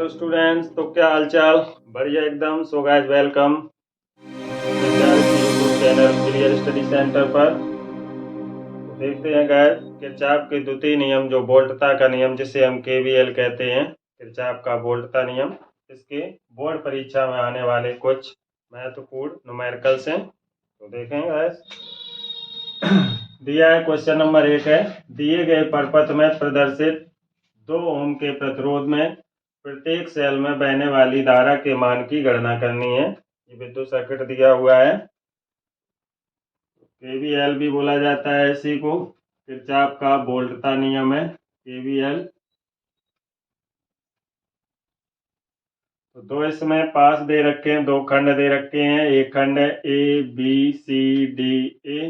Students, तो क्या हालचाल। बढ़िया एकदम। So guys, welcome YouTube channel clear study centre पर। तो देखते हैं गाइस, किरचॉफ के द्वितीय नियम, जो वोल्टता का नियम जिसे हम केवीएल कहते हैं, किरचॉफ का वोल्टता नियम, इसके बोर्ड परीक्षा में आने वाले कुछ महत्वपूर्ण न्यूमेरिकल्स हैं। तो देखें गाइस, दिया है क्वेश्चन नंबर 1 है, दिए गए परपथ में प्रदर्शित 2 ओम के प्रतिरोध में प्रत्येक सेल में बहने वाली धारा के मान की गणना करनी है। ये विद्युत सर्किट दिया हुआ है। केवीएल भी बोला जाता है इसी को, किरचॉफ का वोल्टता नियम है केवीएल। तो दो इसमें पास दे रखे हैं, 2 खंड दे रखे हैं। एक खंड है A B C D A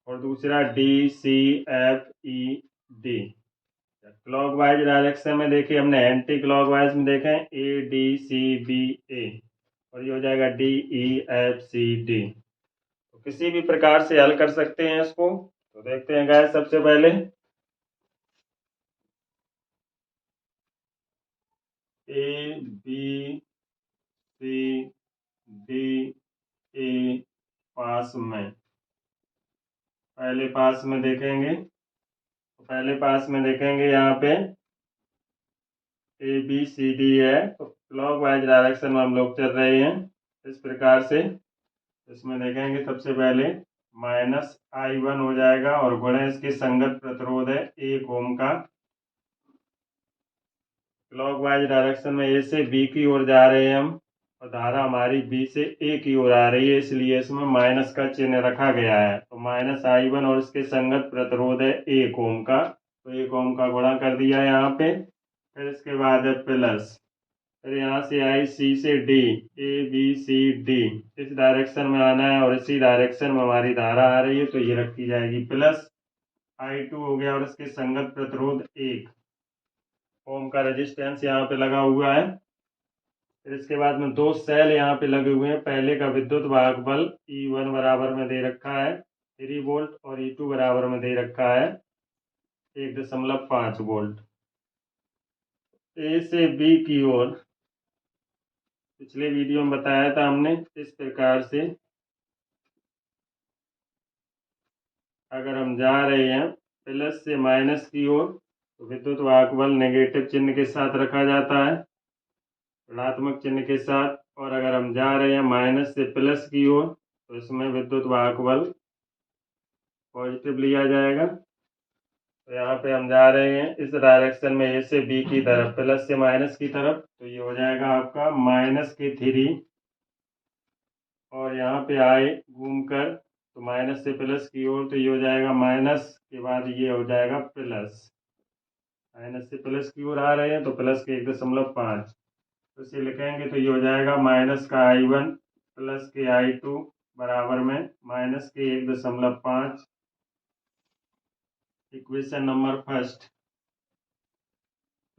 और दूसरा D C F E D. Clockwise direction में देखिए हमने, एंटी क्लॉकवाइज में देखें ए डी सी बी ए, और ये हो जाएगा D E F C D. तो किसी भी प्रकार से हल कर सकते हैं इसको। तो देखते हैं गाइस, सबसे पहले ए बी सी डी ए पास में, पहले पास में देखेंगे। तो पहले पास में देखेंगे यहाँ पे ए बी सी डी है, तो क्लॉकवाइज डायरेक्शन में हम लोग चल रहे हैं इस प्रकार से। इसमें देखेंगे सबसे पहले -I1 हो जाएगा और गुणा इसके संगत प्रतिरोध है 1 ओम का। क्लॉकवाइज डायरेक्शन में ए से बी की ओर जा रहे हैं हम, और धारा हमारी बी से ए की ओर आ रही है, इसलिए इसमें माइनस का चिन्ह रखा गया है। तो -I1 और इसके संगत प्रतिरोध है 1 ओम का, तो 1 ओम का गुणा कर दिया यहाँ पे। फिर इसके बाद है प्लस, फिर यहाँ से आई सी से D, A B C D इस डायरेक्शन में आना है और इसी डायरेक्शन में हमारी धारा आ रही है, तो ये रखी जाएगी प्लस। I2 हो गया और इसके संगत प्रतिरोध 1 ओम का रेजिस्टेंस यहाँ पे लगा हुआ है। फिर इसके बाद में 2 सेल यहाँ पे लगे हुए हैं। पहले का विद्युत वाहक बल E1 बराबर में दे रखा है 3 वोल्ट और E2 बराबर में दे रखा है 1.5 वोल्ट। ए से बी की ओर पिछले वीडियो में बताया था हमने, इस प्रकार से अगर हम जा रहे हैं प्लस से माइनस की ओर, तो विद्युत वाहक बल नेगेटिव चिन्ह के साथ रखा जाता है, ऋणात्मक चिन्ह के साथ। और अगर हम जा रहे हैं माइनस से प्लस की ओर, तो इसमें विद्युत वाहक बल पॉजिटिव लिया जाएगा। तो यहाँ पे हम जा रहे हैं इस डायरेक्शन में, ए से बी की तरफ, प्लस से माइनस की तरफ, तो ये हो जाएगा आपका -3। और यहाँ पे आए घूमकर तो माइनस से प्लस की ओर, तो ये हो जाएगा माइनस के बाद ये हो जाएगा प्लस। माइनस से प्लस की ओर आ रहे हैं तो प्लस के 1.5, तो इसे लिखेंगे तो ये हो जाएगा माइनस का I1 प्लस के I2 बराबर में माइनस के 1.5। Equation number first.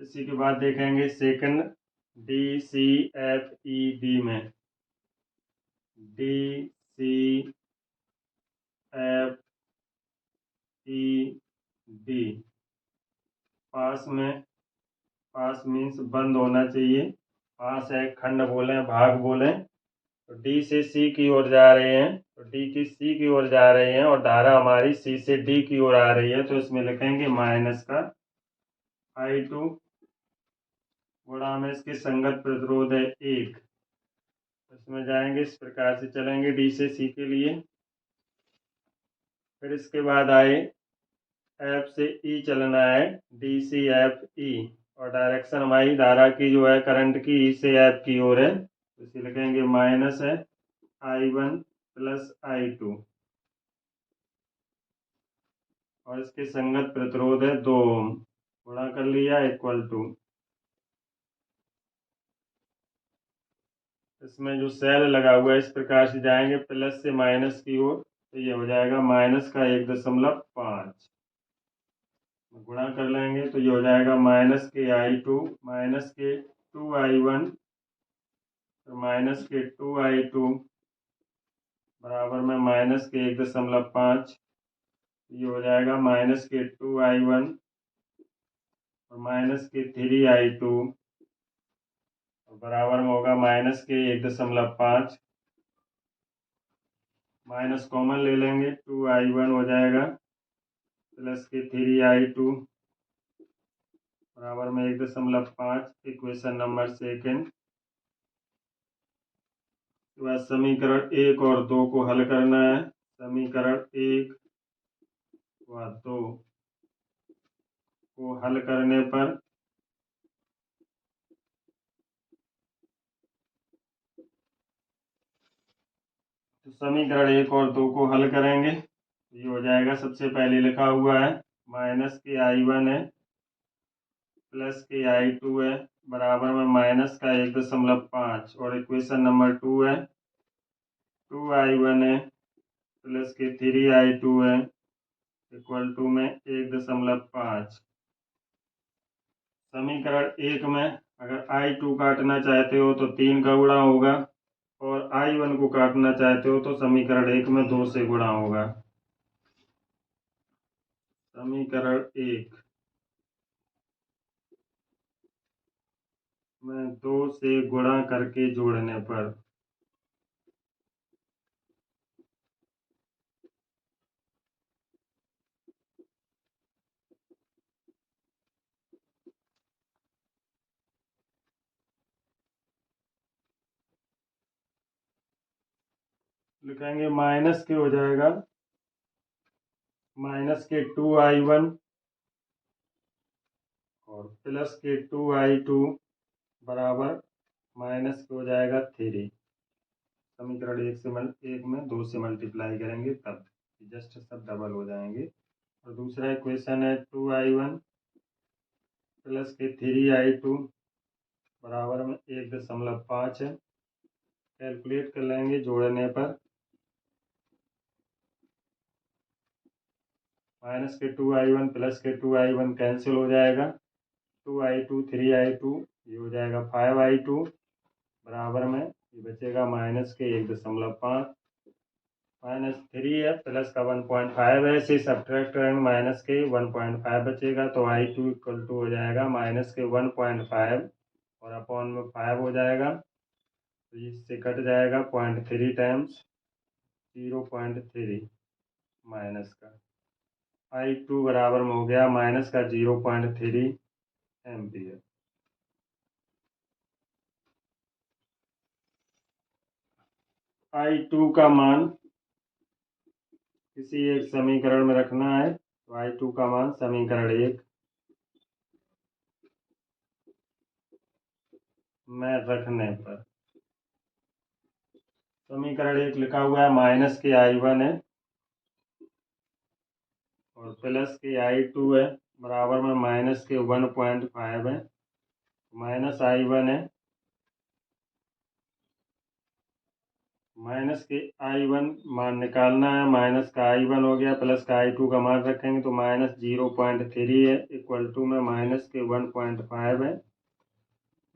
इसी के बाद देखेंगे second, D C F E D में, D C F E D pass में, पास मीन्स बंद होना चाहिए, पास है खंड बोले भाग बोले। तो डी से सी की ओर जा रहे हैं, तो डी की सी की ओर जा रहे हैं और धारा हमारी सी से डी की ओर आ रही है, तो इसमें लिखेंगे माइनस का I2 गुणा में इसके संगत प्रतिरोध है 1। इसमें जाएंगे इस प्रकार से चलेंगे डी से सी के लिए। फिर इसके बाद आए एफ से ई चलना है, डी सी एफ ई, और डायरेक्शन हमारी धारा की जो है करंट की ई से एफ की ओर है, तो इसे लिखेंगे माइनस है I1 प्लस I2 और इसके संगत प्रतिरोध है 2 ओम, गुणा कर लिया इक्वल टू। इसमें जो सेल लगा हुआ है इस प्रकार से जाएंगे प्लस से माइनस की ओर, तो ये हो जाएगा माइनस का 1.5, गुणा कर लेंगे तो ये हो जाएगा माइनस के I2 माइनस के 2I1, तो माइनस के 2I2 बराबर में माइनस के 1.5, ये हो जाएगा माइनस के 2I1 और माइनस के 3I2 बराबर में होगा माइनस के 1.5, माइनस कॉमन ले लेंगे, 2i1 हो जाएगा प्लस के 3i2 बराबर में 1.5। Equation number second. उसके बाद समीकरण 1 और 2 को हल करना है। समीकरण 1 व 2 को हल करने पर तो समीकरण 1 और 2 को हल करेंगे, ये हो जाएगा, सबसे पहले लिखा हुआ है माइनस के i1 है प्लस के i2 है बराबर में माइनस का 1.5 और इक्वेशन नंबर 2 है 2i1 है प्लस के 3i2 है इक्वल टू में 1.5। समीकरण 1 में अगर i2 काटना चाहते हो तो 3 का गुणा होगा और i1 को काटना चाहते हो तो समीकरण 1 में 2 से गुणा होगा। समीकरण 1 में 2 से गुणा करके जोड़ने पर लिखेंगे माइनस के हो जाएगा माइनस के 2i1 और प्लस के 2i2 बराबर माइनस के हो जाएगा 3। समीकरण 1 में 2 से मल्टीप्लाई करेंगे तब जस्ट सब डबल हो जाएंगे। और दूसरा इक्वेशन है 2i1 प्लस के 3i2 बराबर में 1.5 है। कैलकुलेट कर लेंगे जोड़ने पर माइनस के 2i1 प्लस के 2i1 कैंसिल हो जाएगा, 2i2 3i2 ये हो जाएगा 5i2 बराबर में ये बचेगा माइनस के 1.5 माइनस 3 है प्लस का 1.5 है, इसे सब्ट्रैक्ट करेंगे माइनस के 1.5 बचेगा तो i2 इक्वल टू हो जाएगा माइनस के 1.5 और अपॉन में 5 हो जाएगा तो इससे कट जाएगा 0.3 टाइम्स 0.3 माइनस का i2 बराबर में हो गया माइनस का 0.3 एम्पियर। i2 का मान किसी एक समीकरण में रखना है तो i2 का मान समीकरण 1 में रखने पर समीकरण 1 लिखा हुआ है माइनस के i1 है और प्लस के i2 है बराबर में माइनस के 1.5 है, माइनस i1 है माइनस के i1 मान निकालना है, माइनस का i1 हो गया प्लस का i2 का मान रखेंगे तो माइनस 0.3 है इक्वल टू में माइनस के 1.5 है,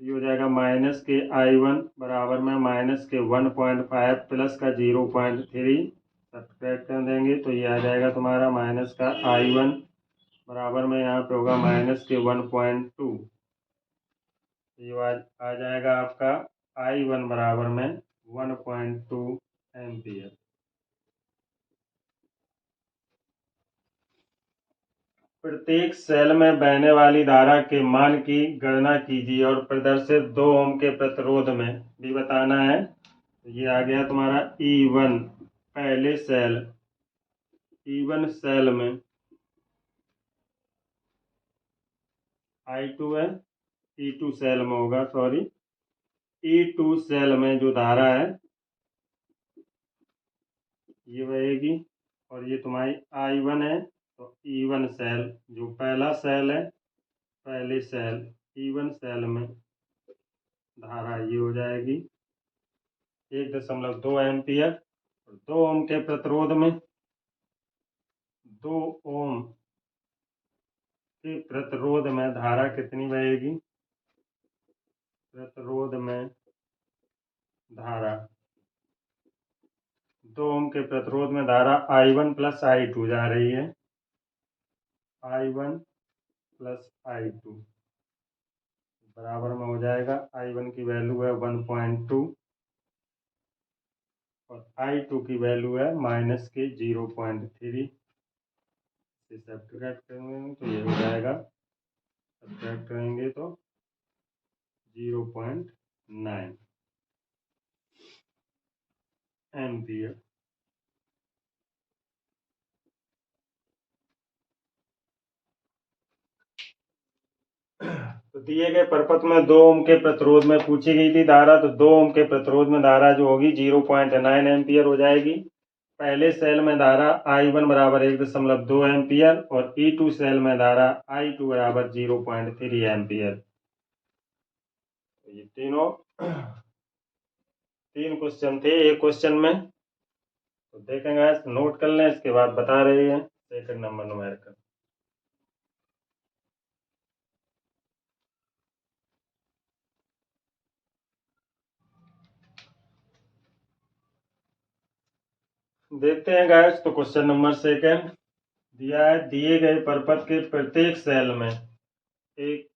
ये हो जाएगा माइनस के i1 बराबर में माइनस के 1.5 प्लस का 0.3 सब्ट्रैक्ट कर देंगे तो ये आ जाएगा तुम्हारा माइनस का i1 बराबर में यहाँ पे होगा माइनस के 1.2, ये आ जाएगा आपका i1 बराबर में 1.2 एम्पियर। प्रत्येक सेल में बहने वाली धारा के मान की गणना कीजिए और प्रदर्शित 2 ओम के प्रतिरोध में भी बताना है। ये आ गया तुम्हारा E1 पहले सेल E1 सेल में I2 है, E2 सेल में होगा सॉरी, E2 सेल में जो धारा है ये बहेगी और ये तुम्हारी I1 है तो E1 सेल जो पहला सेल है पहले सेल E1 सेल में धारा ये हो जाएगी 1.2 एम्पियर। 2 ओम के प्रतिरोध में 2 ओम के प्रतिरोध में धारा कितनी बहेगी, प्रतिरोध में धारा 2 ओम के प्रतिरोध में धारा I1 प्लस I2 जा रही है, I1 प्लस I2 बराबर में हो जाएगा I1 की वैल्यू है 1.2 और I2 की वैल्यू है माइनस के 0.3। सब्ट्रैक्ट करेंगे तो ये हो जाएगा, सब्ट्रैक्ट करेंगे तो 0.9 एम्पियर। तो दिए गए परिपथ में 2 ओम के प्रतिरोध में पूछी गई थी धारा, तो 2 ओम के प्रतिरोध में धारा जो होगी 0.9 एम्पियर हो जाएगी। पहले सेल में धारा I1 बराबर 1.2 एम्पियर और E2 सेल में धारा I2 बराबर 0.3 एम्पियर। तो ये तीन क्वेश्चन थे एक क्वेश्चन में, तो देखेंगे, नोट कर लें, इसके बाद बता रहे हैं सेकंड नंबर न्यूमेरिकल। देखते हैं गाइस, तो क्वेश्चन नंबर सेकंड दिया है, दिए गए परिपथ के प्रत्येक सेल में एक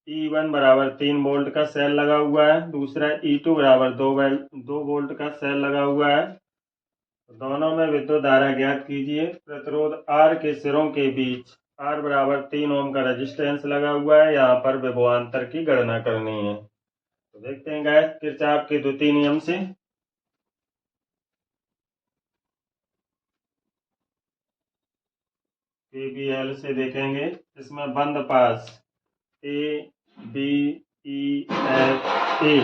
E1 बराबर 3 वोल्ट का सेल लगा हुआ है, दूसरा E2 बराबर 2 वोल्ट का सेल लगा हुआ है। दोनों में विद्युत धारा ज्ञात कीजिए। प्रतिरोध R के सिरों के बीच R बराबर 3 ओम का रेजिस्टेंस लगा हुआ है, यहाँ पर विभवांतर की गणना करनी है। तो देखते हैं गाइस किरचॉफ के द्वितीय नियम से। KVL से देखेंगे, इसमें बंद पास A B E F A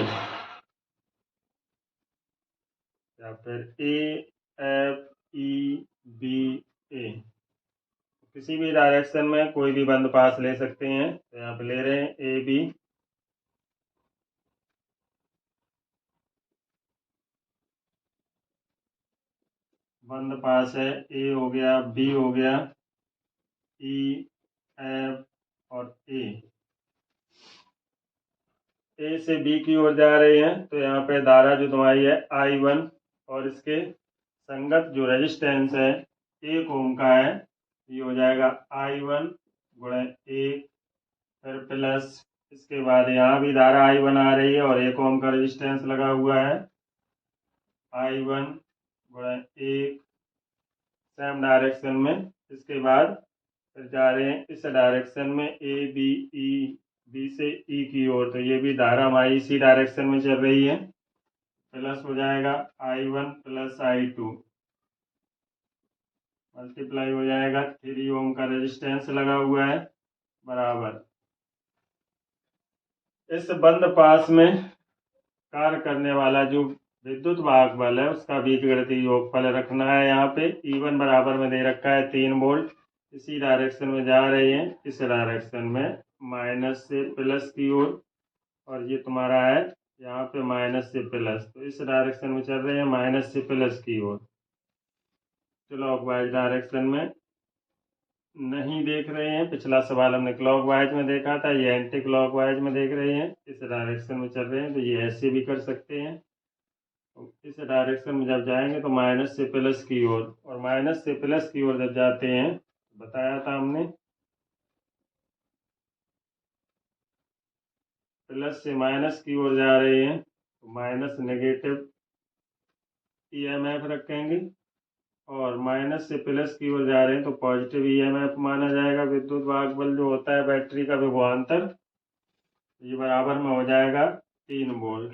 या फिर A F E B A, किसी भी डायरेक्शन में कोई भी बंद पास ले सकते हैं। तो यहाँ पे ले रहे हैं A B, बंद पास है, A हो गया, B हो गया, E F और A से B की ओर जा रहे हैं। तो यहाँ पे धारा जो तुम्हारी है I1 और इसके संगत जो रेजिस्टेंस है 1 ओम का है, ये हो जाएगा I1 गुणे 1, फिर प्लस, इसके बाद यहाँ भी धारा I1 आ रही है और 1 ओम का रेजिस्टेंस लगा हुआ है, I1 गुणे 1 सेम डायरेक्शन में। इसके बाद फिर जा रहे हैं इस डायरेक्शन में A B E, B से E की ओर, तो ये भी धारा हमारी इसी डायरेक्शन में चल रही है, प्लस हो जाएगा I1 प्लस I2 मल्टीप्लाई हो जाएगा 3 ओम का रेजिस्टेंस लगा हुआ है, बराबर इस बंद पास में कार्य करने वाला जो विद्युत वाहक बल है उसका बीजगणितीय योगफल रखना है। यहाँ पे E1 बराबर में दे रखा है 3 वोल्ट, इसी डायरेक्शन में जा रहे हैं, इस डायरेक्शन में माइनस से प्लस की ओर, और ये तुम्हारा है यहाँ पे माइनस से प्लस, तो इस डायरेक्शन में चल रहे हैं माइनस से प्लस की ओर। क्लॉकवाइज डायरेक्शन में नहीं देख रहे हैं, पिछला सवाल हमने क्लॉकवाइज में देखा था, ये एंटी क्लॉकवाइज में देख रहे हैं, इस डायरेक्शन में चल रहे हैं, तो ये ऐसे भी कर सकते हैं। इस डायरेक्शन में जब जाएंगे तो माइनस से प्लस की ओर, और माइनस से प्लस की ओर जब जाते हैं, बताया था हमने, प्लस से माइनस की ओर जा रहे हैं तो माइनस नेगेटिव EMF रखेंगे, और माइनस से प्लस की ओर जा रहे हैं तो पॉजिटिव EMF माना जाएगा। विद्युत वाहक बल जो होता है बैटरी का विभवांतर, ये बराबर में हो जाएगा 3 वोल्ट।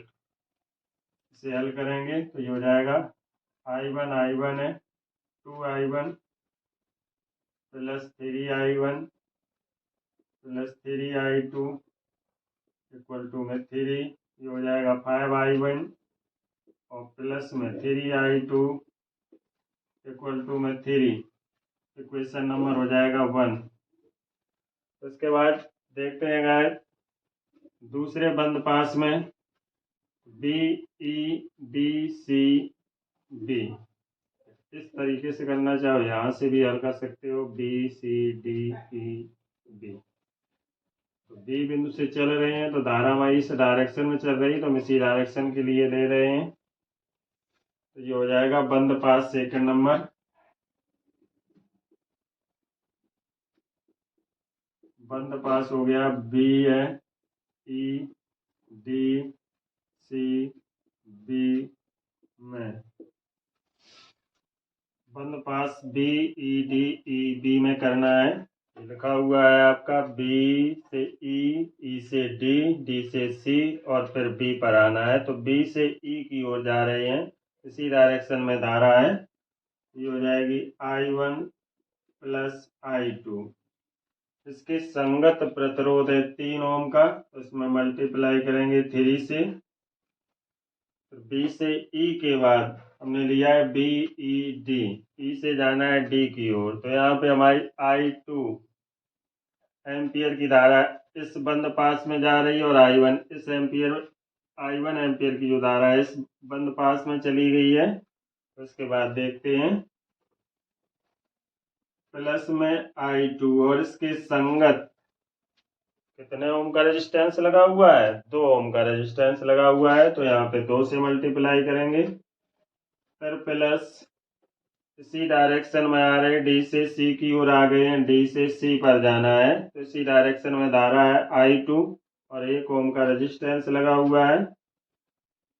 इसे हल करेंगे तो ये हो जाएगा I1 है 2I1 plus 3I1 plus 3I2 equal to में 3, ये हो जाएगा 5I1 और प्लस में 3I2 इक्वल टू में 3, इक्वेशन नंबर हो जाएगा 1। उसके बाद देखते हैं गाइस दूसरे बंद पास में BEDCB, इस तरीके से करना चाहो यहाँ से भी हल कर सकते हो, BCDEB। तो बी बिंदु से चल रहे हैं तो धारा हमारी इस डायरेक्शन में चल रही है, तो हम इसी डायरेक्शन के लिए ले रहे हैं, तो ये हो जाएगा बंद पास सेकंड नंबर। बंद पास हो गया बी है, ई डी सी बी में, बंद pass B E D E B में करना है। लिखा हुआ है आपका बी से ई, ई से डी, डी से सी और फिर बी पर आना है। तो बी से ई की ओर जा रहे हैं, इसी डायरेक्शन में धारा है। ये हो जाएगी I1 प्लस I2। इसके संगत प्रतिरोध है 3 ओम का, तो इसमें मल्टीप्लाई करेंगे 3 से। तो बी से ई के बाद हमने लिया है बी ई डी, ई से जाना है डी की ओर। तो यहाँ पे हमारी I2 एम्पियर की धारा इस बंद पास में जा रही है और I1 इस I1 एम्पियर की जो धारा है इस बंद पास में चली गई है। उसके बाद देखते हैं प्लस में I2 और इसके संगत कितने ओम का रेजिस्टेंस लगा हुआ है, 2 ओम का रेजिस्टेंस लगा हुआ है। तो यहाँ पे 2 से मल्टीप्लाई करेंगे, फिर प्लस इसी डायरेक्शन में आ रहे हैं, डी से सी की ओर आ गए हैं, डी से सी पर जाना है। तो इसी डायरेक्शन में धारा है I2 और 1 ओम का रेजिस्टेंस लगा हुआ है।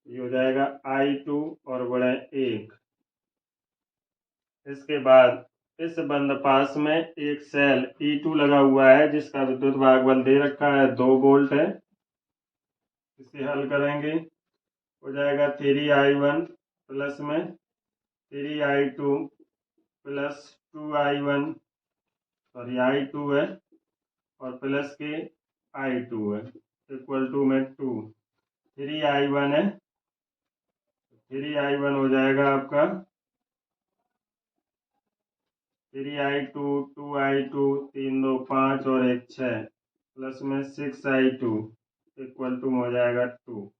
ये हो जाएगा I2 और बड़े 1। इसके बाद इस बंद पास में एक सेल E2 लगा हुआ है जिसका विद्युत भागबल दे रखा है 2 वोल्ट है। इसे हल करेंगे, हो जाएगा 3I1 प्लस में 3I2 plus 2I1, sorry I2 है और प्लस के I2 है, इक्वल टू में 2। 3I1 है, 3I1 हो जाएगा आपका 3I2, 2I2, 3 2 5 और 1 6 प्लस में 6I2 इक्वल टू हो जाएगा 2।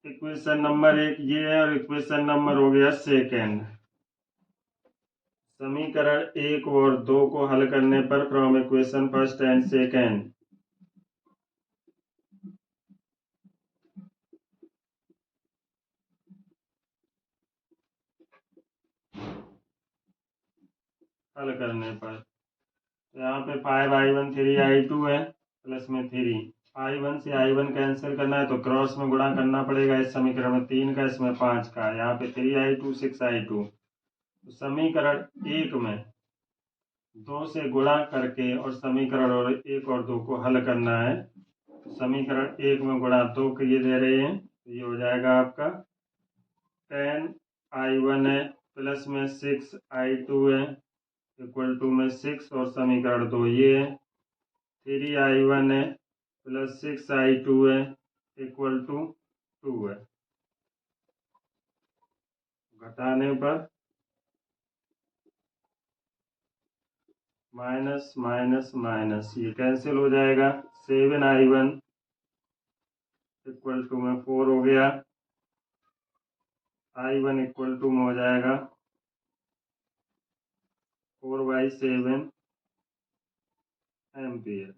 इक्वेशन नंबर 1 ये है और इक्वेशन नंबर हो गया सेकेंड। समीकरण 1 और 2 को हल करने पर from equation first and second, हल करने पर यहाँ पे 5I1 3I2 है प्लस में 3। I1 से I1 कैंसिल करना है तो क्रॉस में गुणा करना पड़ेगा। इस समीकरण में 3 का, इसमें 5 का, यहाँ पे 3I2 6I2। तो समीकरण 1 में 2 से गुणा करके और समीकरण और 1 और 2 को हल करना है। समीकरण 1 में गुणा 2 के ये दे रहे हैं, तो ये हो जाएगा आपका 10I1 है प्लस में 6I2 है इक्वल टू में 6 और समीकरण 2 ये है 3I1 है प्लस 6I2 है इक्वल टू 2 है। घटाने पर माइनस माइनस माइनस ये कैंसिल हो जाएगा। 7I1 इक्वल टू में 4 हो गया। I1 इक्वल टू में हो जाएगा 4/7 एम्पियर।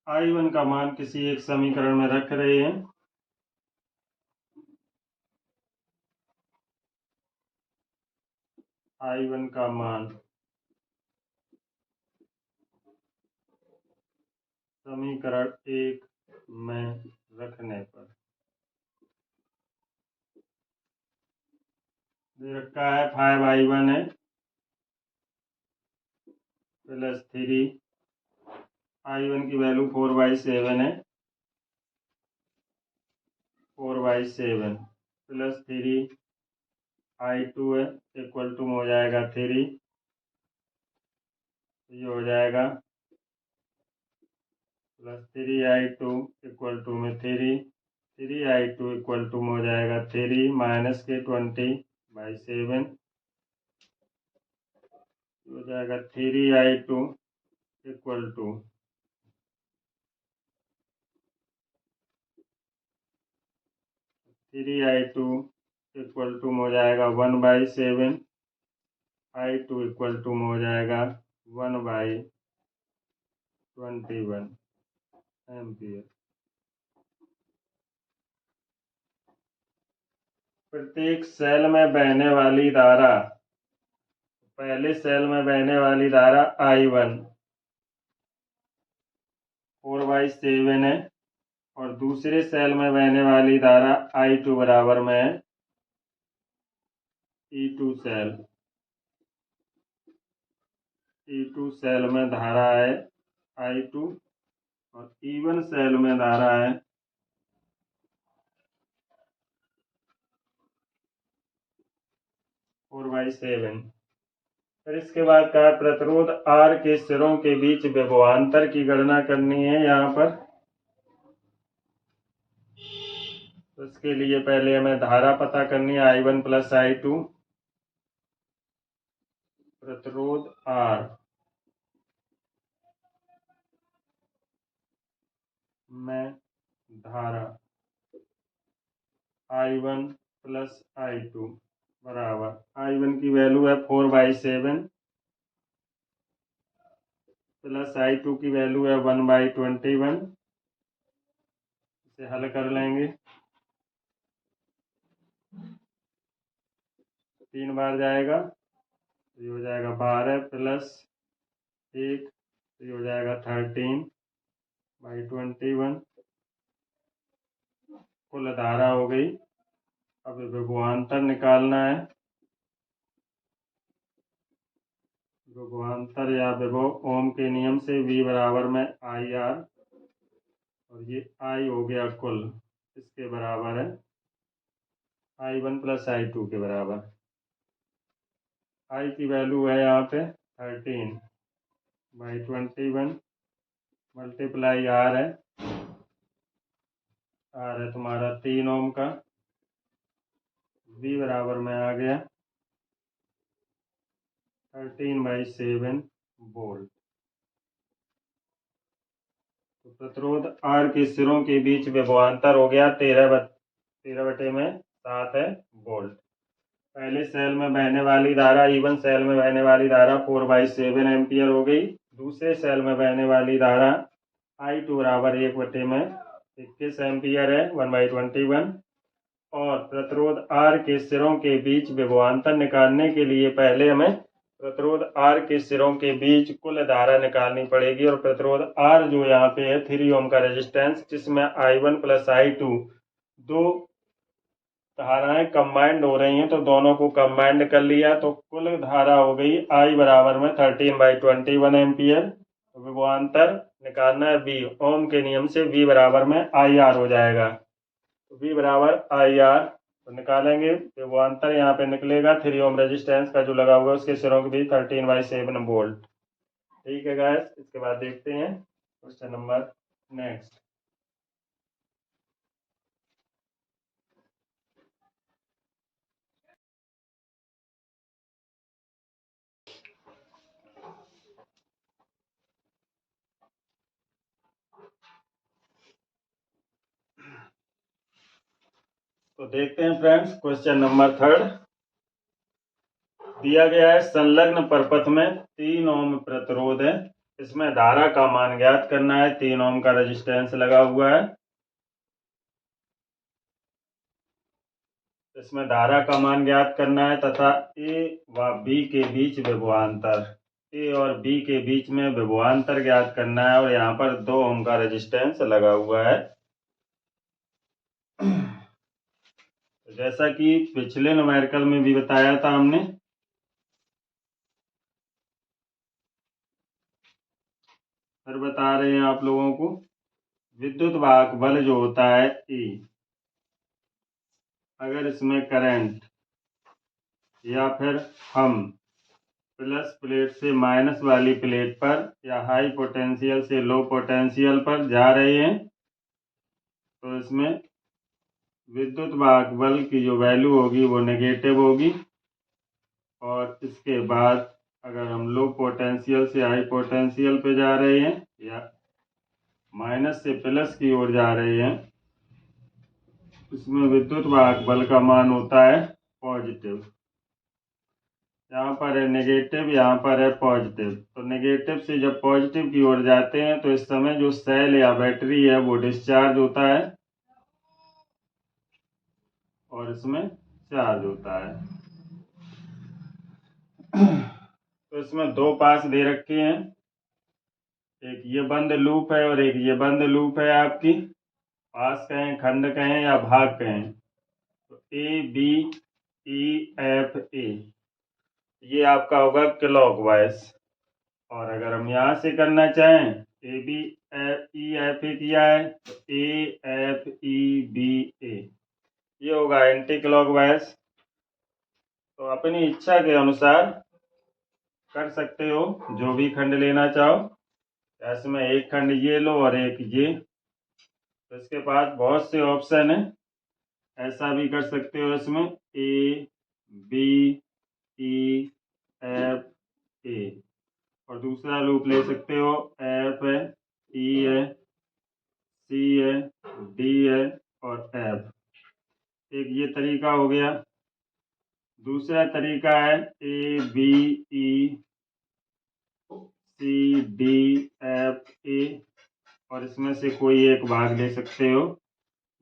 I1 का मान किसी एक समीकरण में रख रहे हैं। I1 का मान समीकरण 1 में रखने पर दे रखा है 5I1 है प्लस 3। I1 की वैल्यू 4/7 है, 4/7 प्लस 3I2 है इक्वल टू हो जाएगा 3। ये हो जाएगा प्लस 3I2 इक्वल टू में 3I2 इक्वल टू हो जाएगा 3 माइनस के 20/7 हो जाएगा 3I2 equal to 3I2 equal to हो जाएगा 1/7। I2 इक्वल टू हो जाएगा 1/21 एम्पियर। प्रत्येक सेल में बहने वाली धारा, पहले सेल में बहने वाली धारा I1 4/7 है और दूसरे सेल में बहने वाली धारा I2 बराबर में है E2 सेल। E2 सेल में धारा है I2 और E1 सेल में धारा है 4/7। फिर इसके बाद कहा प्रतिरोध R के सिरों के बीच विभवांतर की गणना करनी है। यहाँ पर तो इसके लिए पहले हमें धारा पता करनी है I1 प्लस I2। प्रतिरोध R में धारा I1 प्लस I2 बराबर I1 की वैल्यू है 4/7 प्लस I2 की वैल्यू है 1/21। इसे हल कर लेंगे, 3 बार जाएगा तो ये हो जाएगा 12 प्लस 1 तो ये हो जाएगा 13/21। कुल धारा हो गई। अब विभवांतर निकालना है। विभवांतर या विभव ओम के नियम से V बराबर में IR और ये I हो गया कुल, इसके बराबर है I1 प्लस I2 के बराबर। I की वैल्यू है यहाँ पे 13/21 मल्टीप्लाई R है, R है तुम्हारा 3 ओम का। V बराबर में आ गया 13/7 वोल्ट। तो प्रतिरोध R के सिरों के बीच विभवांतर हो गया 13/7 है वोल्ट। पहले सेल में बहने वाली धारा E1 सेल में बहने वाली धारा 4/7 एम्पियर हो गई। दूसरे सेल में बहने वाली धारा I2 बराबर 1/21 एम्पियर है 1/21। और प्रतिरोध R के सिरों के बीच विभवांतर निकालने के लिए पहले हमें प्रतिरोध R के सिरों के बीच कुल धारा निकालनी पड़ेगी। और प्रतिरोध R जो यहाँ पे है 3 ओम का रेजिस्टेंस, जिसमें I1 प्लस I2 दो धाराएं कंबाइंड हो रही हैं तो दोनों को कंबाइंड कर लिया तो कुल धारा हो गई I बराबर में 13/21 एम्पियर। विभवांतर निकालना है V, ओम के नियम से V बराबर में IR हो जाएगा। तो V बराबर IR तो निकालेंगे। विभवांतर यहाँ पे निकलेगा 3 ओम रेजिस्टेंस का जो लगा हुआ है उसके सिरों के बीच 13/7 वोल्ट। ठीक है गाइस, इसके बाद देखते हैं क्वेश्चन नंबर नेक्स्ट। तो देखते हैं फ्रेंड्स क्वेश्चन नंबर 3। दिया गया है संलग्न परपथ में 3 ओम प्रतिरोध है, इसमें धारा का मान ज्ञात करना है। 3 ओम का रेजिस्टेंस लगा हुआ है, इसमें धारा का मान ज्ञात करना है तथा A व B के बीच विभवांतर, A और B के बीच में विभवांतर ज्ञात करना है। और यहाँ पर 2 ओम का रेजिस्टेंस लगा हुआ है। जैसा कि पिछले न्यूमेरिकल में भी बताया था हमने, फिर बता रहे हैं आप लोगों को, विद्युत वाहक बल जो होता है E, अगर इसमें करंट या फिर हम प्लस प्लेट से माइनस वाली प्लेट पर या हाई पोटेंशियल से लो पोटेंशियल पर जा रहे हैं तो इसमें विद्युत वाहक बल की जो वैल्यू होगी वो नेगेटिव होगी। और इसके बाद अगर हम लो पोटेंशियल से हाई पोटेंशियल पे जा रहे हैं या माइनस से प्लस की ओर जा रहे हैं, इसमें विद्युत वाहक बल का मान होता है पॉजिटिव। यहाँ पर है नेगेटिव, यहाँ पर है पॉजिटिव। तो नेगेटिव से जब पॉजिटिव की ओर जाते हैं तो इस समय जो सेल या बैटरी है वो डिस्चार्ज होता है और इसमें चार्ज होता है। तो इसमें दो पास दे रखे हैं, एक ये बंद लूप है और एक ये बंद लूप है। आपकी पास कहें, खंड कहें या भाग कहें, तो ए बी ई एफ ए, ये आपका होगा क्लॉकवाइज। और अगर हम यहाँ से करना चाहें, A B F E F A किया है तो ए एफ ई बी ए, ये होगा एंटी क्लॉकवाइज। तो अपनी इच्छा के अनुसार कर सकते हो, जो भी खंड लेना चाहो। इसमें एक खंड ये लो और एक ये, तो इसके पास बहुत से ऑप्शन है। ऐसा भी कर सकते हो, इसमें ए बी ई एफ ए, और दूसरा लूप ले सकते हो, एफ है, ई है, सी है, डी है और एफ। एक ये तरीका हो गया। दूसरा तरीका है A B E C D F A, और इसमें से कोई एक भाग ले सकते हो।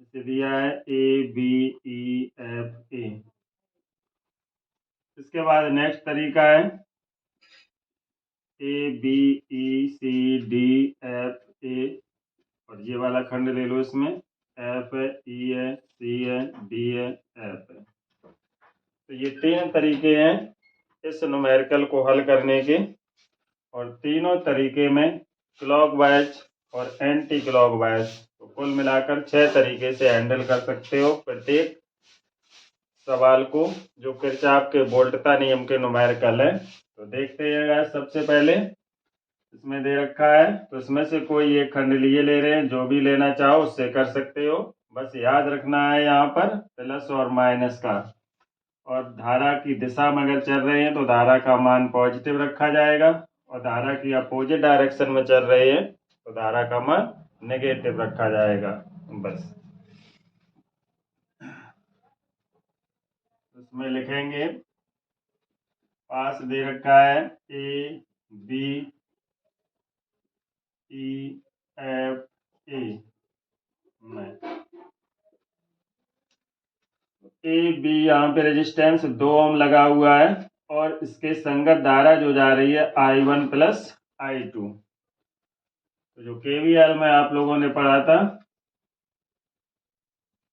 इसे दिया है ए बी ई एफ ए। इसके बाद नेक्स्ट तरीका है A B E C D F A, और ये वाला खंड ले लो, इसमें एफ है, ई है, सी है, डी है, एफ है। तो ये तीन तरीके हैं इस न्यूमेरिकल को हल करने के, और तीनों तरीके में क्लॉकवाइज और एंटी क्लॉकवाइज, तो कुल मिलाकर 6 तरीके से हैंडल कर सकते हो प्रत्येक सवाल को, जो किरचॉफ के वोल्टता नियम के न्यूमेरिकल है। तो देखते हैं, सबसे पहले इसमें दे रखा है, तो इसमें से कोई एक खंड लिए ले रहे हैं, जो भी लेना चाहो उससे कर सकते हो। बस याद रखना है यहाँ पर प्लस और माइनस का, और धारा की दिशा में अगर चल रहे हैं तो धारा का मान पॉजिटिव रखा जाएगा, और धारा की अपोजिट डायरेक्शन में चल रहे हैं तो धारा का मान नेगेटिव रखा जाएगा। बस इसमें लिखेंगे, पास दे रखा है ए बी ई एफ ए में, ए बी यहाँ पे रेजिस्टेंस 2 ओम लगा हुआ है, और इसके संगत धारा जो जा रही है I1 प्लस I2। तो जो KVL में आप लोगों ने पढ़ा था,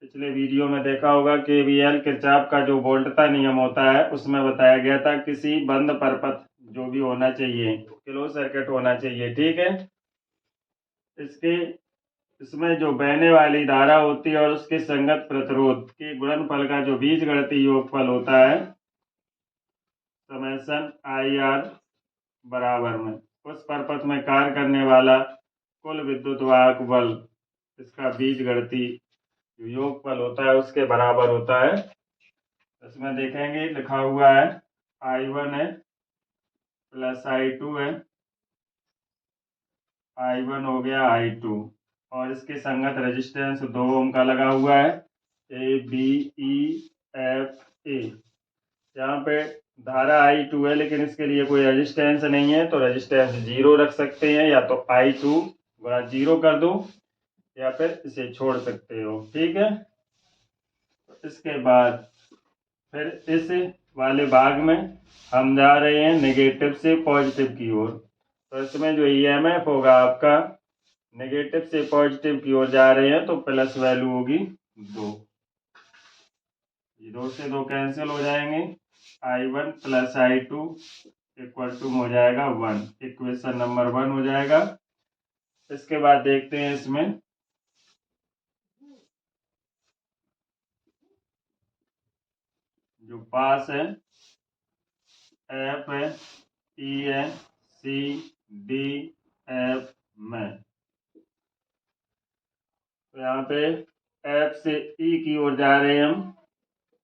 पिछले वीडियो में देखा होगा, KVL किरचॉफ का जो वोल्टता नियम होता है उसमें बताया गया था किसी बंद परपथ जो भी होना चाहिए, क्लोज सर्किट होना चाहिए, ठीक है। इसमें जो बहने वाली धारा होती है और उसके संगत प्रतिरोध के गुणनफल का जो बीजगणितीय योगफल होता है, समेशन IR बराबर में उस परपथ में कार्य करने वाला कुल विद्युत वाहक बल, इसका बीजगणितीय जो योगफल होता है उसके बराबर होता है। इसमें देखेंगे लिखा हुआ है I1 है प्लस I2 है, I1 हो गया I2, और इसके संगत रेजिस्टेंस 2 ओम का लगा हुआ है, ए बी ई एफ ए। यहाँ पे धारा I2 है, लेकिन इसके लिए कोई रेजिस्टेंस नहीं है, तो रेजिस्टेंस 0 रख सकते हैं, या तो I2 गुणा 0 कर दो या फिर इसे छोड़ सकते हो, ठीक है। इसके बाद फिर इस वाले भाग में हम जा रहे हैं नेगेटिव से पॉजिटिव की ओर। तो इसमें जो EMF होगा आपका, नेगेटिव से पॉजिटिव की ओर जा रहे हैं तो प्लस वैल्यू होगी 2। ये 2 से 2 कैंसिल हो जाएंगे, I1 plus I2 equal to हो जाएगा 1, इक्वेशन नंबर 1 हो जाएगा। इसके बाद देखते हैं इसमें जो पास है, एफ है, ई है, सी डी एफ में, तो यहाँ पे एफ से ई की ओर जा रहे हैं हम।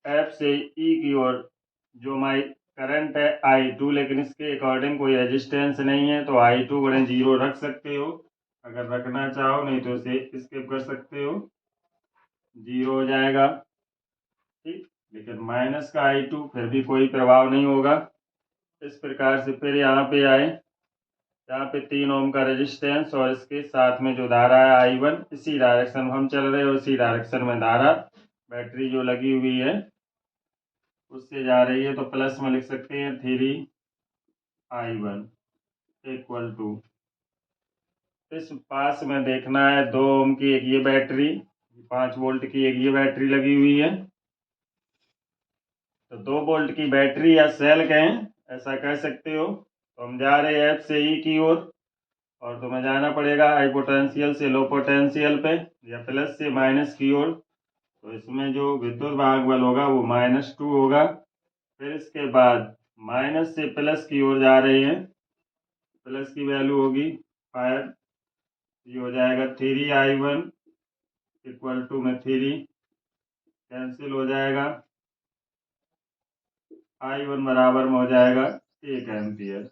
एफ से ई की ओर जो हमारी करंट है I2, लेकिन इसके अकॉर्डिंग कोई रेजिस्टेंस नहीं है, तो I2 गुणे 0 रख सकते हो अगर रखना चाहो, नहीं तो इसे स्किप कर सकते हो, 0 हो जाएगा, ठीक। लेकिन माइनस का I2 फिर भी कोई प्रभाव नहीं होगा। इस प्रकार से फिर यहाँ पे आए, यहाँ पे 3 ओम का रेजिस्टेंस और इसके साथ में जो धारा है I1, इसी डायरेक्शन में हम चल रहे हैं और इसी डायरेक्शन में धारा बैटरी जो लगी हुई है उससे जा रही है, तो प्लस में लिख सकते हैं 3i1 इक्वल टू, इस पास में देखना है 2 ओम की एक ये बैटरी, 5 वोल्ट की एक ये बैटरी लगी हुई है, तो 2 वोल्ट की बैटरी या सेल कहें, ऐसा कह सकते हो। तो हम जा रहे हैं F से E की ओर, और तुम्हें जाना पड़ेगा हाई पोटेंशियल से लो पोटेंशियल पे, या प्लस से माइनस की ओर। तो इसमें जो विद्युत भागबल होगा वो -2 होगा। फिर इसके बाद माइनस से प्लस की ओर जा रहे हैं, प्लस की वैल्यू होगी 5, ये हो जाएगा 3i1 इक्वल टू में 3 कैंसिल हो जाएगा, i1 बराबर में हो जाएगा 1 एम्पियर।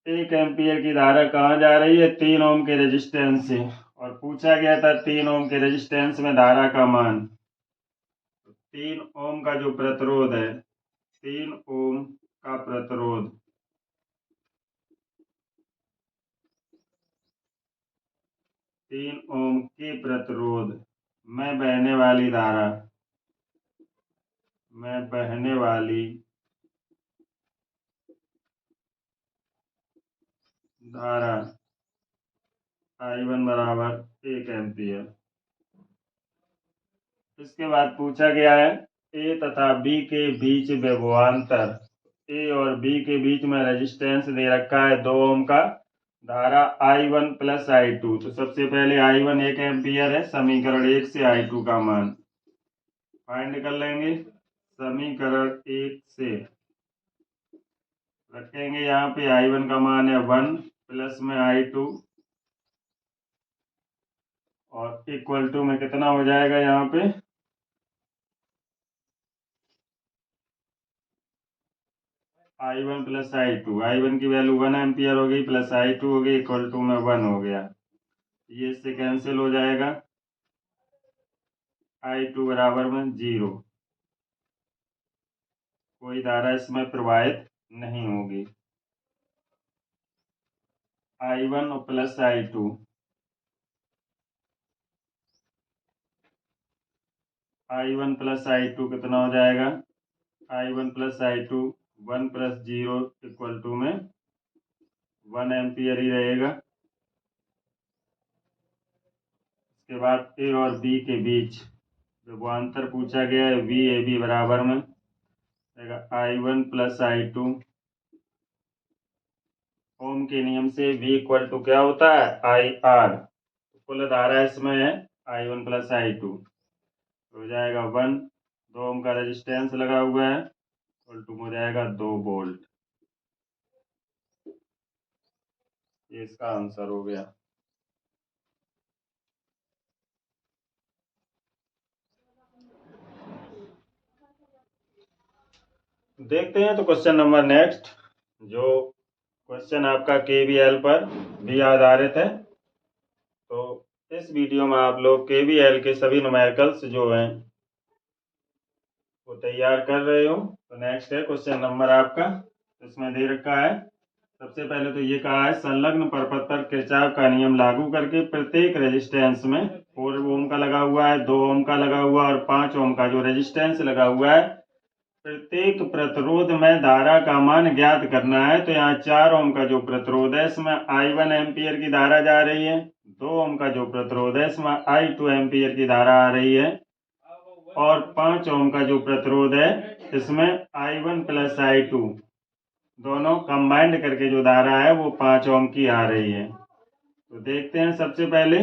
1 एम्पियर की धारा कहाँ जा रही है? 3 ओम के रेजिस्टेंस से, और पूछा गया था 3 ओम के रेजिस्टेंस में धारा का मान। 3 ओम का जो प्रतिरोध है, 3 ओम का प्रतिरोध, 3 ओम के प्रतिरोध में बहने वाली धारा, में बहने वाली धारा i1 बराबर 1 एम्पियर। इसके बाद पूछा गया है ए तथा बी के बीच विभवांतर, ए और बी के बीच में रेजिस्टेंस दे रखा है 2 ओम का, धारा i1 प्लस i2। तो सबसे पहले i1 1 एम्पियर है, समीकरण 1 से i2 का मान फाइंड कर लेंगे। समीकरण 1 से रखेंगे, यहाँ पे i1 का मान है 1 प्लस में i2, और इक्वल टू में कितना हो जाएगा यहाँ पे i1 प्लस i2, i1 की वैल्यू 1 एम्पियर हो गई, प्लस i2 हो गई, इक्वल टू में 1 हो गया, ये इससे कैंसिल हो जाएगा, i2 बराबर में 0, कोई धारा इसमें प्रवाहित नहीं होगी। i1 plus i2, i1 plus i2 कितना हो जाएगा, i1 plus i2 1 plus 0 equal to में 1 एम्पियर ही रहेगा। इसके बाद ए और बी के बीच विभवांतर पूछा गया है, वी ए बी बराबर में i1 प्लस i2, ओम के नियम से v इक्वल टू क्या होता है, आई आर। कुल धारा इसमें है i1 प्लस i2, हो जाएगा 1, 2 ओम का रेजिस्टेंस लगा हुआ है, इक्वल टू हो जाएगा 2 वोल्ट। ये इसका आंसर हो गया। देखते हैं तो क्वेश्चन नंबर नेक्स्ट, जो क्वेश्चन आपका केवीएल पर भी आधारित है। तो इस वीडियो में आप लोग केवीएल के सभी न्यूमेरिकल्स जो हैं वो तैयार कर रहे हो। तो नेक्स्ट है क्वेश्चन नंबर आपका, इसमें दे रखा है, सबसे पहले तो ये कहा है संलग्न परपथ पर किरचॉफ का नियम लागू करके प्रत्येक रेजिस्टेंस में 4 ओम का लगा हुआ है, 2 ओम का लगा हुआ है और 5 ओम का जो रेजिस्टेंस लगा हुआ है, प्रत्येक प्रतिरोध में धारा का मान ज्ञात करना है। तो यहाँ 4 ओम का जो प्रतिरोध है इसमें i1 एम्पियर की धारा जा रही है, 2 ओम का जो प्रतिरोध है इसमें i2 एम्पियर की धारा आ रही है, और 5 ओम का जो प्रतिरोध है इसमें i1 प्लस i2 दोनों कंबाइंड करके जो धारा है वो 5 ओम की आ रही है। तो देखते हैं, सबसे पहले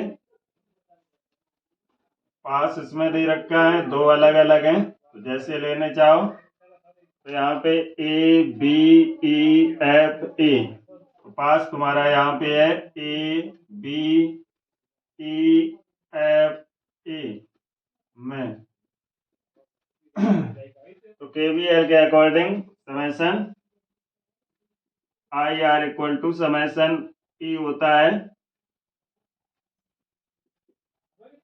पास इसमें दे रखा है, 2 अलग अलग हैं, तो जैसे लेने चाहो तो यहाँ पे ए बी ई एफ ए, तो पास तुम्हारा यहाँ पे है ए बी ई एफ ए में। तो केवीएल के according summation I R equal to summation E होता है।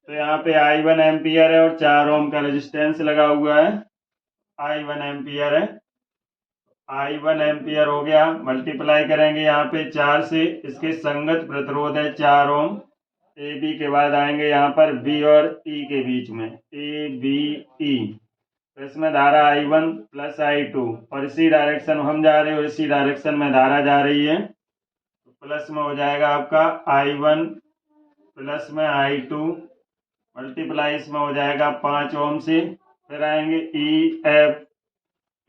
तो यहाँ पे i1 एम्पियर है और 4 ओम का रेजिस्टेंस लगा हुआ है, i1 एम्पियर है, i1 एम्पियर हो गया, मल्टीप्लाई करेंगे यहाँ पे 4 से, इसके संगत प्रतिरोध है 4 ओम, ए बी के बाद आएंगे यहाँ पर बी और ई के बीच में, ए बी ई। तो इसमें धारा I1 प्लस I2 और इसी डायरेक्शन हम जा रहे हो, इसी डायरेक्शन में धारा जा रही है। तो प्लस में हो जाएगा आपका I1 प्लस में I2 मल्टीप्लाई इसमें हो जाएगा 5 ओम से। फिर आएंगे ई एफ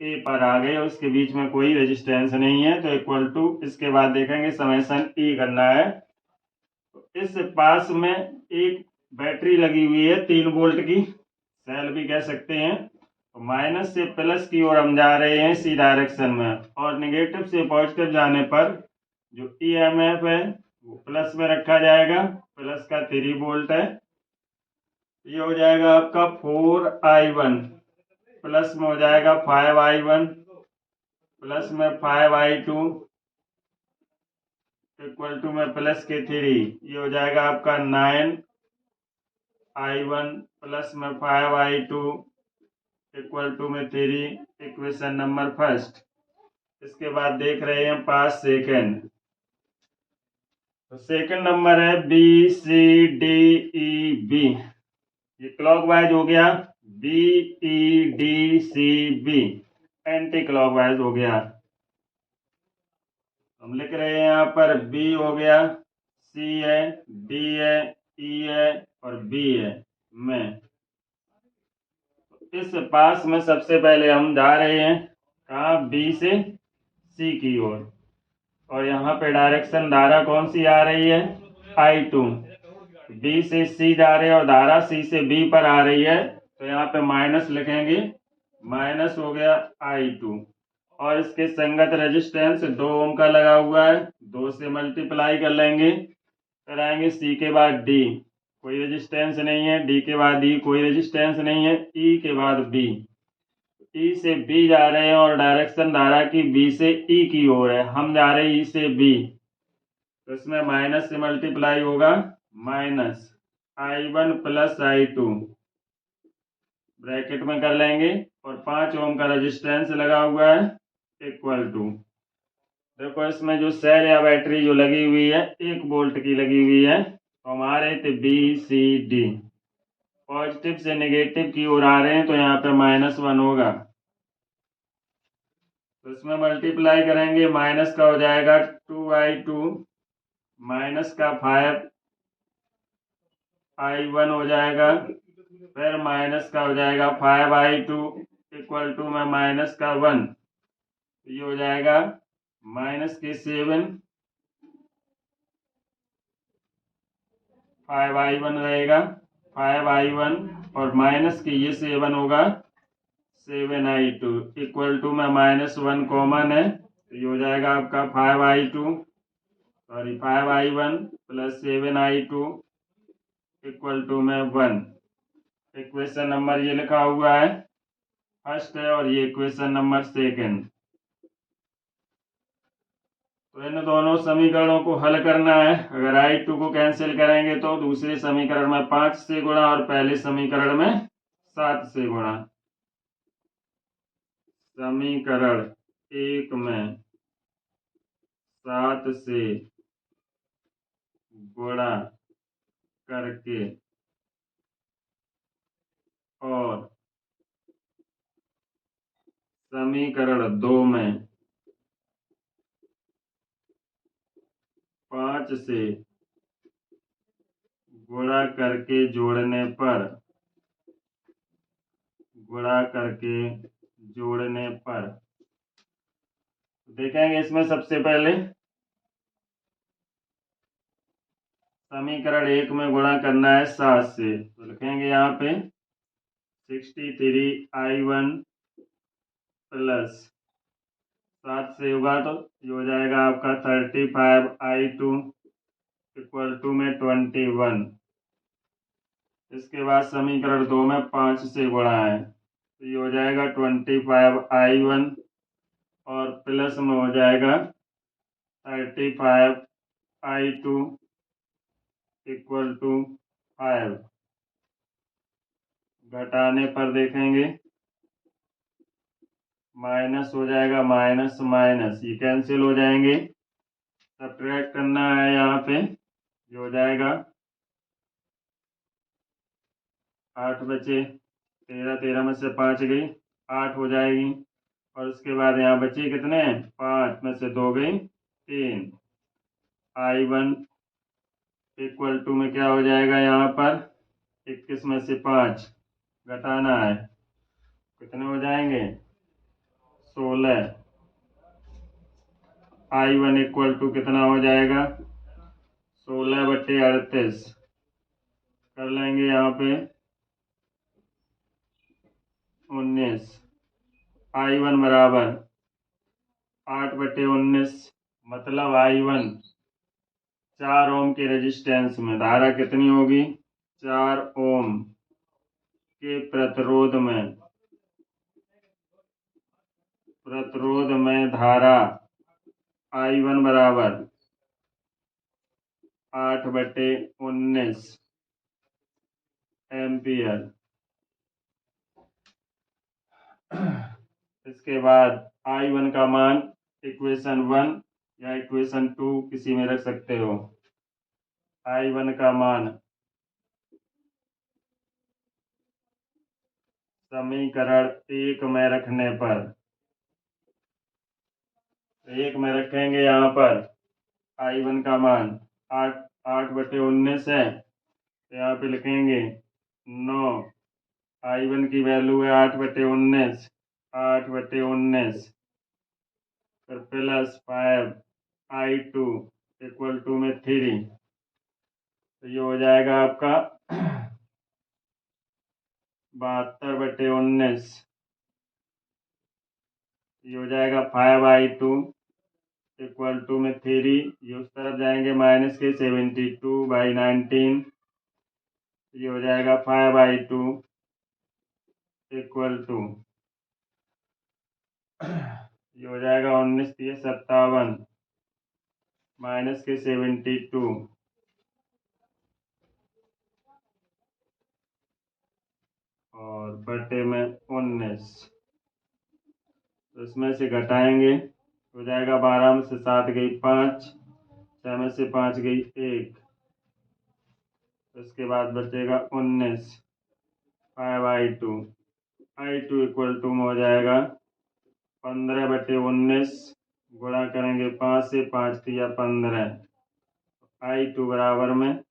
ए पर आ गए, उसके बीच में कोई रेजिस्टेंस नहीं है, तो इक्वल टू, इसके बाद देखेंगे समेशन ई करना है। तो इस पास में एक बैटरी लगी हुई है 3 वोल्ट की, सेल भी कह सकते हैं। तो माइनस से प्लस की ओर हम जा रहे हैं इसी डायरेक्शन में, और नेगेटिव से पॉजिटिव जाने पर जो ईएमएफ है वो प्लस में रखा जाएगा, प्लस का 3 वोल्ट है। ये हो जाएगा आपका 4I1 प्लस में हो जाएगा 5I1 प्लस में 5I2 इक्वल टू में प्लस के 3, ये हो जाएगा आपका 9I1 प्लस में 5I2 इक्वल टू में 3, इक्वेशन नंबर फर्स्ट। इसके बाद देख रहे हैं पास सेकेंड। तो सेकेंड नंबर है BCDEB, ये क्लॉकवाइज हो गया, BEDCB एंटी क्लॉकवाइज हो गया। हम लिख रहे हैं यहाँ पर B हो गया, C है, D है, E है और B है में। इस पास में सबसे पहले हम जा रहे हैं कहाँ, B से C की ओर, और यहाँ पे डायरेक्शन धारा कौन सी आ रही है, I2। B से C जा रहे हैं और धारा C से B पर आ रही है, तो यहाँ पे माइनस लिखेंगे, माइनस हो गया I2। और इसके संगत रेजिस्टेंस 2 ओम का लगा हुआ है, 2 से मल्टीप्लाई कर लेंगे। फिर आएंगे C के बाद D, कोई रेजिस्टेंस नहीं है, D के बाद E, कोई रेजिस्टेंस नहीं है, E के बाद B। E से B जा रहे हैं और डायरेक्शन धारा की B से E की ओर है, हम जा रहे हैं E से B, तो इसमें माइनस से मल्टीप्लाई होगा, minus I1 plus I2 bracket में कर लेंगे, और 5 ओम का रेजिस्टेंस लगा हुआ है, इक्वल टू, देखो इसमें जो सेल या बैटरी जो लगी हुई है 1 वोल्ट की लगी हुई है। तो हमारे थे BCD, पॉजिटिव से नेगेटिव की ओर आ रहे हैं, तो यहाँ पे -1 होगा। तो इसमें मल्टीप्लाई करेंगे, माइनस का हो जाएगा 2I2 माइनस का 5I1 हो जाएगा, फिर माइनस का हो जाएगा 5I2 इक्वल टू में माइनस का 1, ये हो जाएगा माइनस के 7, 5I1 रहेगा, 5I1 और माइनस के ये 7 होगा, 7I2 इक्वल टू में -1 कॉमन है, तो ये हो जाएगा आपका 5I1 plus 7I2 equal to में 1। इक्वेशन नंबर ये लिखा हुआ है फर्स्ट है, और ये इक्वेशन नंबर सेकेंड। तो इन दोनों समीकरणों को हल करना है। अगर I2 को कैंसिल करेंगे तो दूसरे समीकरण में 5 से गुणा और पहले समीकरण में 7 से गुणा। समीकरण 1 में 7 से गुणा करके और समीकरण 2 में 5 से गुणा करके जोड़ने पर, गुणा करके जोड़ने पर देखेंगे इसमें सबसे पहले समीकरण 1 में गुणा करना है 7 से, तो लिखेंगे यहाँ पे 63I1 प्लस 7 से होगा तो ये हो जाएगा आपका 35I2 इक्वल टू में 21। इसके बाद समीकरण 2 में 5 से गुणा है, तो ये हो जाएगा 25I1 और प्लस में हो जाएगा 35I2 इक्वल टू 5। घटाने पर देखेंगे माइनस हो जाएगा, माइनस माइनस ये कैंसिल हो जाएंगे, सब्ट्रैक्ट करना है यहाँ पे, ये हो जाएगा 8 बचे, 13 में से 5 गई, 8 हो जाएगी। और उसके बाद यहाँ बचे कितने, 5 में से 2 गई 3। I1 इक्वल टू में क्या हो जाएगा, यहाँ पर 21 में से 5 घटाना है, कितने हो जाएंगे, 16। I1 इक्वल टू कितना हो जाएगा, 16/38 कर लेंगे यहाँ पे 19। I1 बराबर 8/19, मतलब I1 4 ओम के रेजिस्टेंस में धारा कितनी होगी, 4 ओम के प्रतिरोध में धारा I1 बराबर 8/19 एम्पियर। इसके बाद I1 का मान इक्वेशन 1 या इक्वेशन 2 किसी में रख सकते हो। I1 का मान समीकरण 1 में रखने पर, 1 में रखेंगे यहाँ पर I1 का मान 8/19 है, तो यहाँ पे लिखेंगे 9। I1 की वैल्यू है 8/19, 8/19 फिर प्लस 5 I2 इक्वल टू में 3, तो ये हो जाएगा आपका 72/19। ये हो जाएगा 5I2 इक्वल टू में 3, ये उस तरफ जाएंगे माइनस के 72/19, ये हो जाएगा 5I2 इक्वल टू, ये हो जाएगा 19 57 माइनस के 72 और बटे में 19, तो इसमें से घटाएंगे, हो जाएगा 12 में से 7 गई 5, 6 में से 5 गई 1, उसके बाद बचेगा 19। 5I2 इक्वल टू में हो जाएगा 15/19, गुणा करेंगे 5 से, 5 तिया 15, I2 बराबर में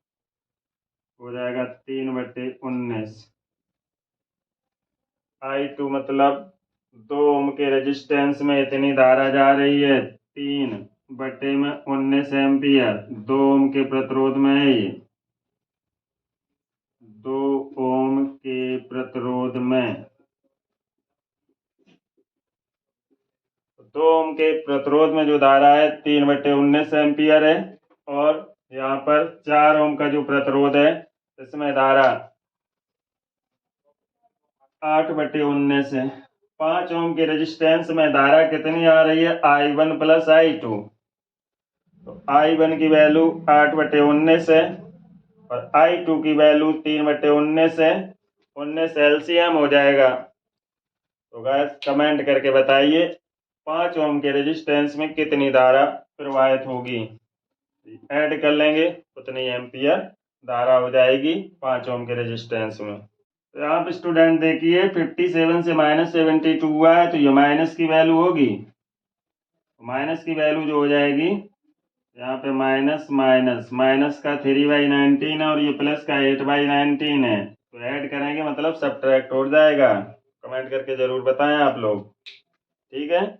हो जाएगा 3/19। I2 मतलब 2 ओम के रेजिस्टेंस में इतनी धारा जा रही है, 3/19 एम्पियर 2 ओम के प्रतिरोध में है, ये 2 ओम के प्रतिरोध में, 2 ओम के प्रतिरोध में जो धारा है 3/19 एम्पियर है, और यहाँ पर 4 ओम का जो प्रतिरोध है इसमें धारा 8/19 है। 5 ओम के रेजिस्टेंस में धारा कितनी आ रही है, I1 प्लस I2, तो I1 की वैल्यू 8/19 है और I2 की वैल्यू 3/19 है, 19 LCM हो जाएगा। तो गाइस कमेंट करके बताइए 5 ओम के रेजिस्टेंस में कितनी धारा प्रवाहित होगी, ऐड कर लेंगे उतनी एम्पियर धारा हो जाएगी 5 ओम के रेजिस्टेंस में। तो यहाँ पे स्टूडेंट देखिए 57 से -72 हुआ है, तो ये माइनस की वैल्यू होगी, माइनस की वैल्यू जो हो जाएगी यहाँ पे माइनस माइनस माइनस का 3/19 है और ये प्लस का 8/19 है, तो ऐड करेंगे मतलब सब्ट्रैक्ट हो जाएगा। कमेंट करके जरूर बताएं आप लोग, ठीक है।